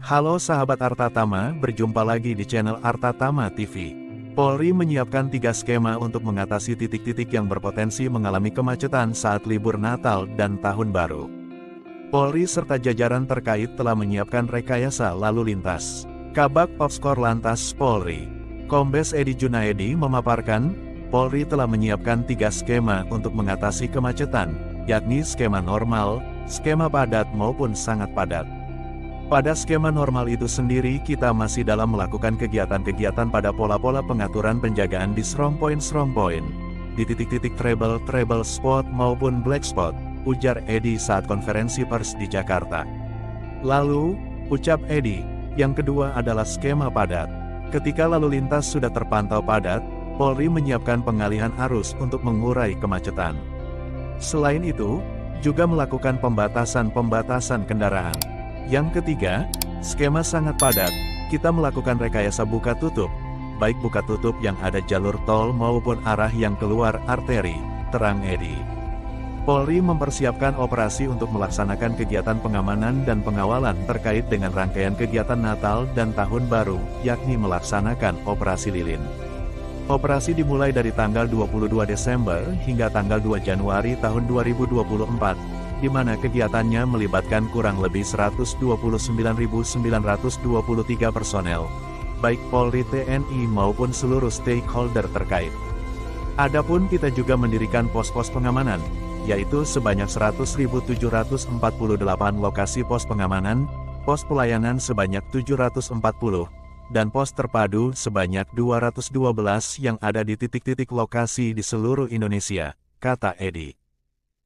Halo sahabat Arta Tama, berjumpa lagi di channel Arta Tama TV. Polri menyiapkan 3 skema untuk mengatasi titik-titik yang berpotensi mengalami kemacetan saat libur Natal dan Tahun Baru. Polri serta jajaran terkait telah menyiapkan rekayasa lalu lintas. Kabak Popskor Lantas Polri, Kombes Edi Junaedi memaparkan, Polri telah menyiapkan 3 skema untuk mengatasi kemacetan, yakni skema normal, skema padat maupun sangat padat. Pada skema normal itu sendiri kita masih dalam melakukan kegiatan-kegiatan pada pola-pola pengaturan penjagaan di strong point, di titik-titik trouble spot maupun black spot, ujar Edi saat konferensi pers di Jakarta. Lalu, ucap Edi, yang kedua adalah skema padat. Ketika lalu lintas sudah terpantau padat, Polri menyiapkan pengalihan arus untuk mengurai kemacetan. Selain itu, juga melakukan pembatasan kendaraan. Yang ketiga, skema sangat padat, kita melakukan rekayasa buka tutup, baik buka tutup yang ada jalur tol maupun arah yang keluar arteri, terang Edi. Polri mempersiapkan operasi untuk melaksanakan kegiatan pengamanan dan pengawalan terkait dengan rangkaian kegiatan Natal dan Tahun Baru, yakni melaksanakan Operasi Lilin. Operasi dimulai dari tanggal 22 Desember hingga tanggal 2 Januari tahun 2024, di mana kegiatannya melibatkan kurang lebih 129.923 personel, baik Polri, TNI maupun seluruh stakeholder terkait. Adapun kita juga mendirikan pos-pos pengamanan, yaitu sebanyak 100.748 lokasi pos pengamanan, pos pelayanan sebanyak 740, dan pos terpadu sebanyak 212 yang ada di titik-titik lokasi di seluruh Indonesia, kata Edi.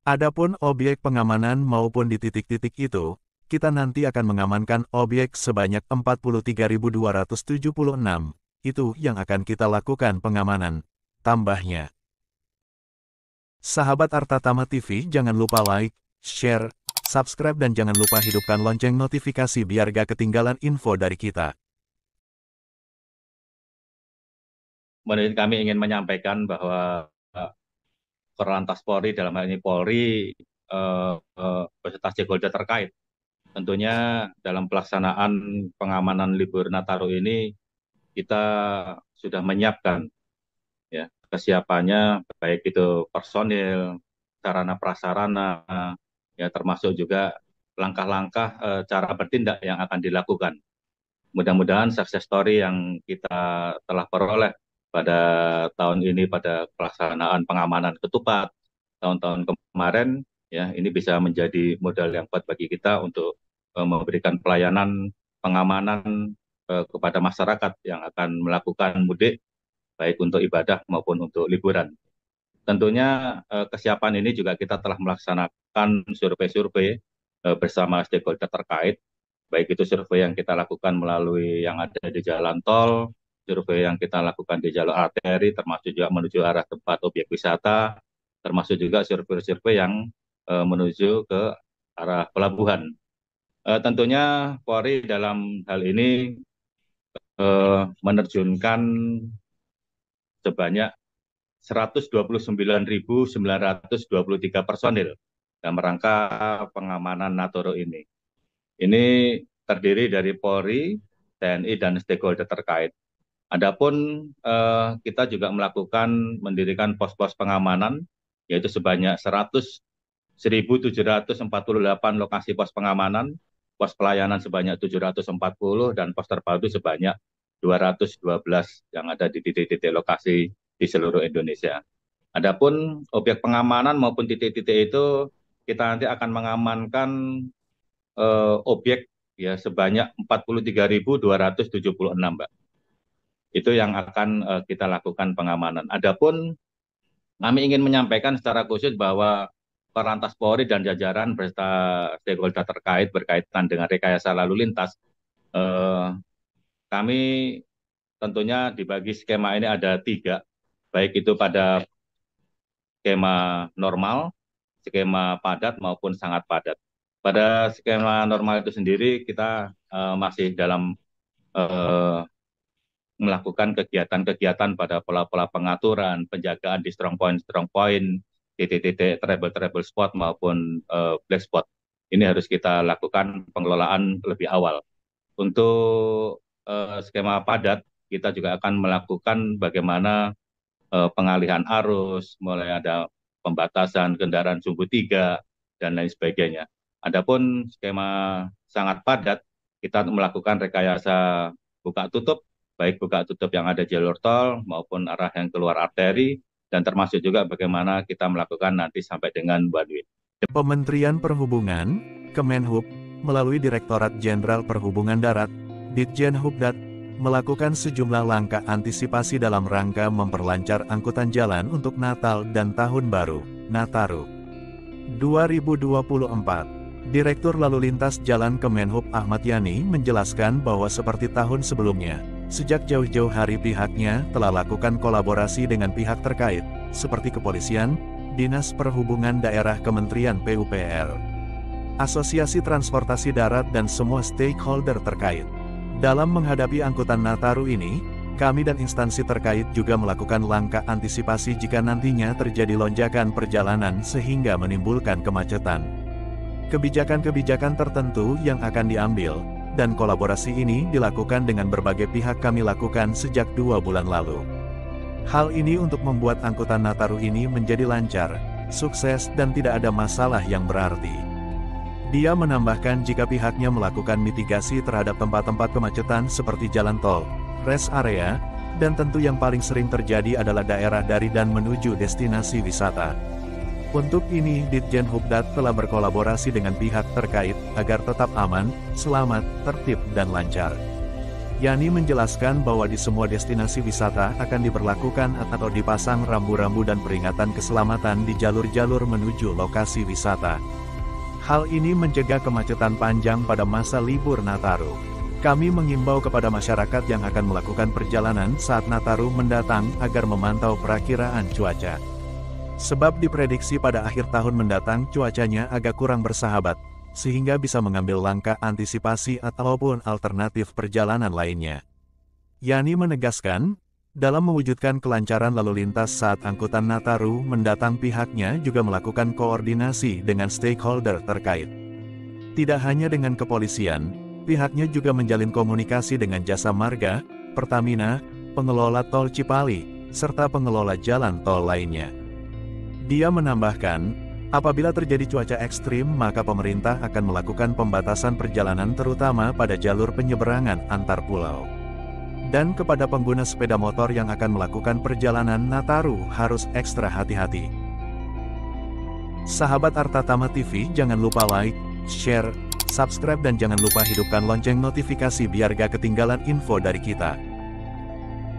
Adapun objek pengamanan maupun di titik-titik itu, kita nanti akan mengamankan objek sebanyak 43.276, itu yang akan kita lakukan pengamanan, tambahnya. Sahabat Arta Tama TV, jangan lupa like, share, subscribe dan jangan lupa hidupkan lonceng notifikasi biar gak ketinggalan info dari kita. Menurut kami ingin menyampaikan bahwa Korlantas Polri dalam hal ini Polri beserta stakeholder terkait tentunya dalam pelaksanaan pengamanan libur Nataru ini kita sudah menyiapkan ya kesiapannya baik itu personil, sarana prasarana ya termasuk juga langkah-langkah cara bertindak yang akan dilakukan. Mudah-mudahan success story yang kita telah peroleh pada tahun ini pada pelaksanaan pengamanan ketupat tahun-tahun kemarin ya ini bisa menjadi modal yang kuat bagi kita untuk memberikan pelayanan pengamanan kepada masyarakat yang akan melakukan mudik baik untuk ibadah maupun untuk liburan. Tentunya kesiapan ini juga kita telah melaksanakan survei-survei bersama stakeholder terkait, baik itu survei yang kita lakukan melalui yang ada di jalan tol, survei yang kita lakukan di jalur arteri, termasuk juga menuju arah tempat objek wisata, termasuk juga survei-survei yang menuju ke arah pelabuhan. Tentunya Polri dalam hal ini menerjunkan sebanyak 129.923 personil dalam rangka pengamanan Nataru ini. Ini terdiri dari Polri, TNI, dan stakeholder terkait. Adapun kita juga mendirikan pos-pos pengamanan, yaitu sebanyak 1.748 lokasi pos pengamanan, pos pelayanan sebanyak 740, dan pos terpadu sebanyak 212 yang ada di titik-titik lokasi di seluruh Indonesia. Adapun objek pengamanan maupun titik-titik itu kita nanti akan mengamankan objek ya sebanyak 43.276, Mbak. Itu yang akan kita lakukan pengamanan. Adapun kami ingin menyampaikan secara khusus bahwa Korlantas Polri dan jajaran beserta stakeholder terkait berkaitan dengan rekayasa lalu lintas, kami tentunya dibagi skema ini ada 3, baik itu pada skema normal, skema padat maupun sangat padat. Pada skema normal itu sendiri kita masih dalam melakukan kegiatan-kegiatan pada pola-pola pengaturan, penjagaan di strong point, titik-titik trouble spot maupun black spot. Ini harus kita lakukan pengelolaan lebih awal. Untuk skema padat, kita juga akan melakukan bagaimana pengalihan arus, mulai ada pembatasan kendaraan sumbu 3, dan lain sebagainya. Adapun skema sangat padat, kita melakukan rekayasa buka tutup, baik buka tutup yang ada jalur tol maupun arah yang keluar arteri, dan termasuk juga bagaimana kita melakukan nanti sampai dengan one way. Kementerian Perhubungan, Kemenhub, melalui Direktorat Jenderal Perhubungan Darat, Ditjen Hubdat, melakukan sejumlah langkah antisipasi dalam rangka memperlancar angkutan jalan untuk Natal dan Tahun Baru, Nataru 2024. Direktur Lalu Lintas Jalan Kemenhub Ahmad Yani menjelaskan bahwa seperti tahun sebelumnya, sejak jauh-jauh hari pihaknya telah lakukan kolaborasi dengan pihak terkait, seperti kepolisian, Dinas Perhubungan Daerah Kementerian PUPR, Asosiasi Transportasi Darat dan semua stakeholder terkait. Dalam menghadapi angkutan Nataru ini, kami dan instansi terkait juga melakukan langkah antisipasi jika nantinya terjadi lonjakan perjalanan sehingga menimbulkan kemacetan. Kebijakan-kebijakan tertentu yang akan diambil, dan kolaborasi ini dilakukan dengan berbagai pihak kami lakukan sejak 2 bulan lalu. Hal ini untuk membuat angkutan Nataru ini menjadi lancar, sukses dan tidak ada masalah yang berarti. Dia menambahkan jika pihaknya melakukan mitigasi terhadap tempat-tempat kemacetan seperti jalan tol, rest area, dan tentu yang paling sering terjadi adalah daerah dari dan menuju destinasi wisata. Untuk ini, Ditjen Hubdat telah berkolaborasi dengan pihak terkait agar tetap aman, selamat, tertib, dan lancar. Yani menjelaskan bahwa di semua destinasi wisata akan diberlakukan atau dipasang rambu-rambu dan peringatan keselamatan di jalur-jalur menuju lokasi wisata. Hal ini mencegah kemacetan panjang pada masa libur Nataru. Kami mengimbau kepada masyarakat yang akan melakukan perjalanan saat Nataru mendatang agar memantau perakiraan cuaca. Sebab diprediksi pada akhir tahun mendatang cuacanya agak kurang bersahabat, sehingga bisa mengambil langkah antisipasi ataupun alternatif perjalanan lainnya. Yani menegaskan, dalam mewujudkan kelancaran lalu lintas saat angkutan Nataru mendatang pihaknya juga melakukan koordinasi dengan stakeholder terkait. Tidak hanya dengan kepolisian, pihaknya juga menjalin komunikasi dengan Jasa Marga, Pertamina, pengelola tol Cipali, serta pengelola jalan tol lainnya. Dia menambahkan, apabila terjadi cuaca ekstrim maka pemerintah akan melakukan pembatasan perjalanan terutama pada jalur penyeberangan antar pulau. Dan kepada pengguna sepeda motor yang akan melakukan perjalanan Nataru harus ekstra hati-hati. Sahabat Artatama TV, jangan lupa like, share, subscribe dan jangan lupa hidupkan lonceng notifikasi biar gak ketinggalan info dari kita.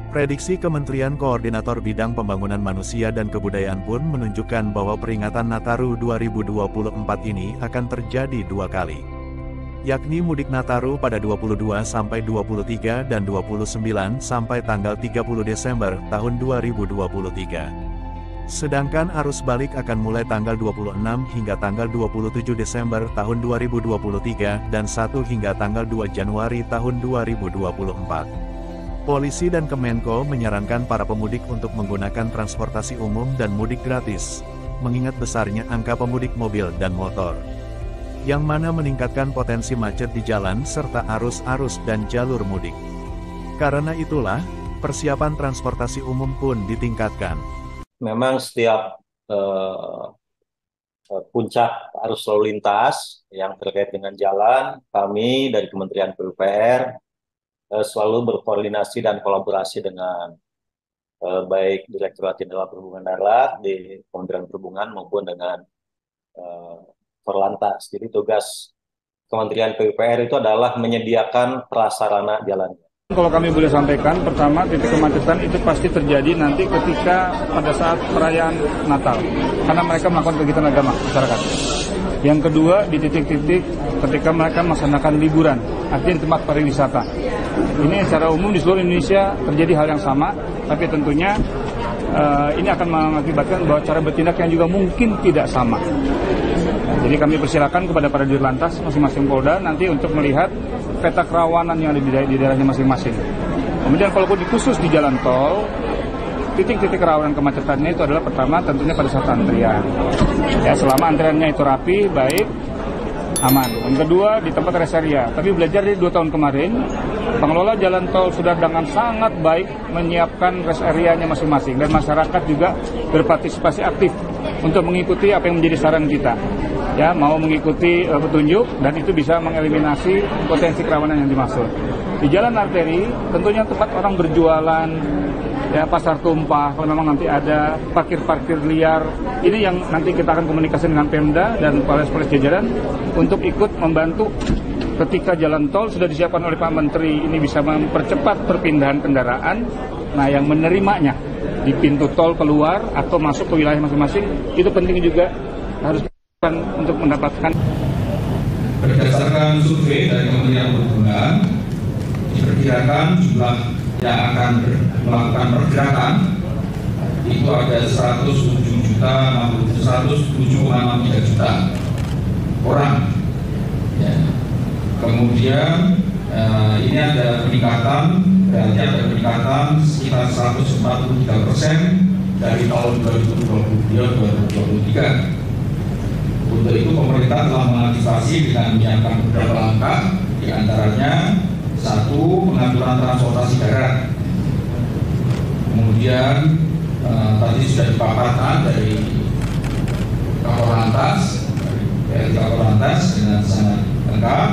Prediksi Kementerian Koordinator Bidang Pembangunan Manusia dan Kebudayaan pun menunjukkan bahwa peringatan Nataru 2024 ini akan terjadi 2 kali. Yakni mudik Nataru pada 22 sampai 23 dan 29 sampai tanggal 30 Desember tahun 2023. Sedangkan arus balik akan mulai tanggal 26 hingga tanggal 27 Desember tahun 2023 dan 1 hingga tanggal 2 Januari tahun 2024. Polisi dan Kemenko menyarankan para pemudik untuk menggunakan transportasi umum dan mudik gratis, mengingat besarnya angka pemudik mobil dan motor, yang mana meningkatkan potensi macet di jalan serta arus-arus dan jalur mudik. Karena itulah, persiapan transportasi umum pun ditingkatkan. Memang setiap puncak arus lalu lintas yang terkait dengan jalan, kami dari Kementerian PUPR selalu berkoordinasi dan kolaborasi dengan baik Direktorat Jenderal Perhubungan Darat di Kementerian Perhubungan maupun dengan Korlantas. Jadi tugas Kementerian PUPR itu adalah menyediakan prasarana jalannya. Kalau kami boleh sampaikan, pertama titik kemacetan itu pasti terjadi nanti ketika pada saat perayaan Natal, karena mereka melakukan kegiatan agama masyarakat. Yang kedua, di titik-titik ketika mereka melaksanakan liburan, artinya tempat pariwisata. Ini secara umum di seluruh Indonesia terjadi hal yang sama, tapi tentunya ini akan mengakibatkan bahwa cara bertindak yang juga mungkin tidak sama. Jadi kami persilakan kepada para dirlantas masing-masing Polda nanti untuk melihat peta kerawanan yang ada di daerahnya masing-masing. Kemudian kalau khusus di jalan tol, titik-titik rawan kemacetannya itu adalah pertama tentunya pada saat antrian. Ya, selama antriannya itu rapi, baik, aman. Yang kedua di tempat rest area. Tapi belajar dari 2 tahun kemarin, pengelola jalan tol sudah dengan sangat baik menyiapkan rest area-nya masing-masing dan masyarakat juga berpartisipasi aktif untuk mengikuti apa yang menjadi saran kita. Ya, mau mengikuti petunjuk dan itu bisa mengeliminasi potensi kerawanan yang dimaksud. Di jalan arteri, tentunya tempat orang berjualan, ya pasar tumpah, kalau memang nanti ada parkir-parkir liar, ini yang nanti kita akan komunikasi dengan Pemda dan Polres jajaran untuk ikut membantu ketika jalan tol sudah disiapkan oleh Pak Menteri, ini bisa mempercepat perpindahan kendaraan. Nah, yang menerimanya di pintu tol keluar atau masuk ke wilayah masing-masing, itu penting juga harus untuk mendapatkan. Berdasarkan survei dari Kementerian Perhubungan, diperkirakan jumlah yang akan melakukan pergerakan itu ada 107,63 juta orang. Ya. Kemudian ini ada peningkatan, berarti ada peningkatan sekitar 143% dari tahun 2022-2023. Untuk itu pemerintah telah mengantisipasi dengan menyiapkan beberapa langkah, diantaranya 1. Pengaturan transportasi darat. Kemudian tadi sudah dipaparkan dari Kakor Lantas dengan sangat lengkap,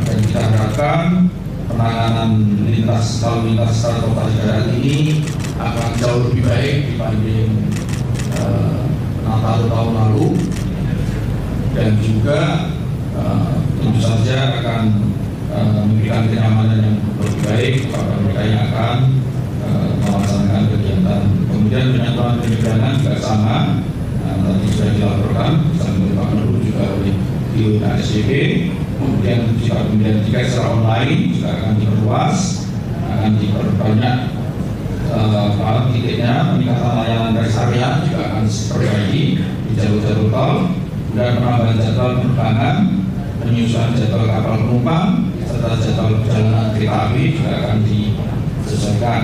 dan kita harapkan penanganan lalu lintas transportasi darat ini akan jauh lebih baik dibanding Natal tahun lalu, dan juga tentu saja akan memberikan kenyamanan yang lebih baik kepada mereka yang akan melaksanakan kegiatan. Kemudian penyatuan penyeberangan juga sama, tadi sudah dilaporkan oleh Pak Menlu juga oleh KSDP. Kemudian jika secara online juga akan diperluas, akan diperbanyak titiknya, peningkatan layanan rest area juga akan diperbaiki di jalur-jalur tol, dan penambahan jadwal penerbangan, penyusunan jadwal kapal penumpang, serta jadwal perjalanan kereta api juga akan disesuaikan.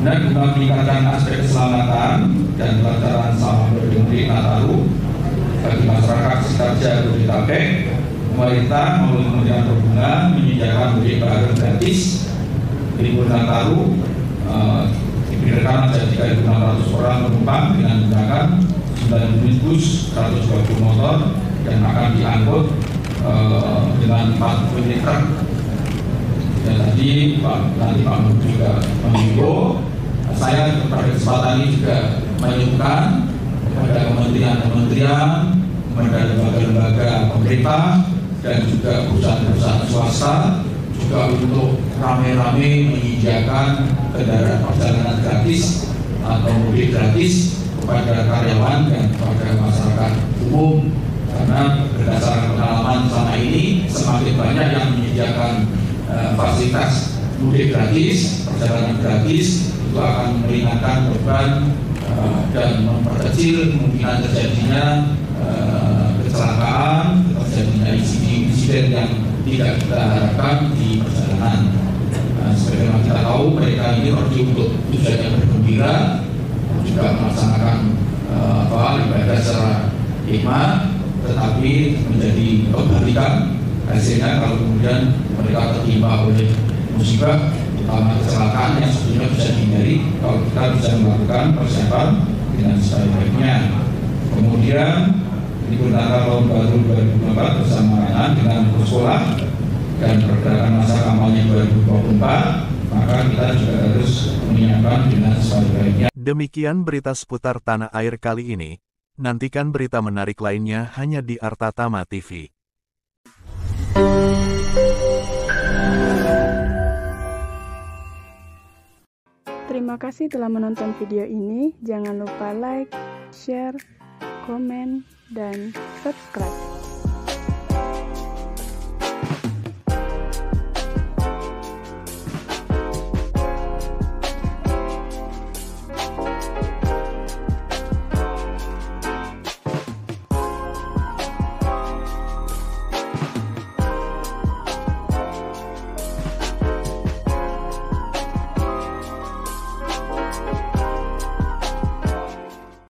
Dan guna meningkatkan aspek keselamatan dan kelancaran selama mudik Nataru bagi masyarakat sekitar Jabodetabek, pemerintah melalui Kementerian Perhubungan menyediakan mudik bareng gratis libur Nataru. Diperkirakan ada 3.600 orang penumpang dengan menggunakan 9 unit bus, 120 motor, dan akan diangkut dengan 40 unit truk. Dan tadi Pak Menteri juga mengimbau, saya pada kesempatan ini juga menyuruhkan kepada kementerian-kementerian, kepada lembaga-lembaga pemerintah, dan juga perusahaan-perusahaan swasta juga untuk rame-rame menyediakan kendaraan perjalanan gratis atau mudik gratis kepada karyawan dan kepada masyarakat umum, karena berdasarkan pengalaman selama ini semakin banyak yang menyediakan fasilitas mudik gratis, perjalanan gratis, itu akan meringankan beban dan memperkecil kemungkinan terjadinya kecelakaan, terjadinya insiden yang tidak kita harapkan di perjalanan. Sebagaimana kita tahu, mereka ini pergi untuk tujuannya bergembira, juga melaksanakan ibadah secara hikmat, tetapi menjadi kebalikan hasilnya kalau kemudian mereka tertimpa oleh musibah, terutama kecelakaan yang sebetulnya bisa dihindari kalau kita bisa melakukan persiapan dengan sebaik-baiknya. Kemudian libur Natal tahun baru 2024 bersamaan dengan sekolah dan pergerakan masa kampanye 2024, maka kita juga harus menyiapkan dengan sebaik-baiknya. Demikian berita seputar tanah air kali ini. Nantikan berita menarik lainnya hanya di Arta Tama TV. Terima kasih telah menonton video ini. Jangan lupa like, share, komen, dan subscribe.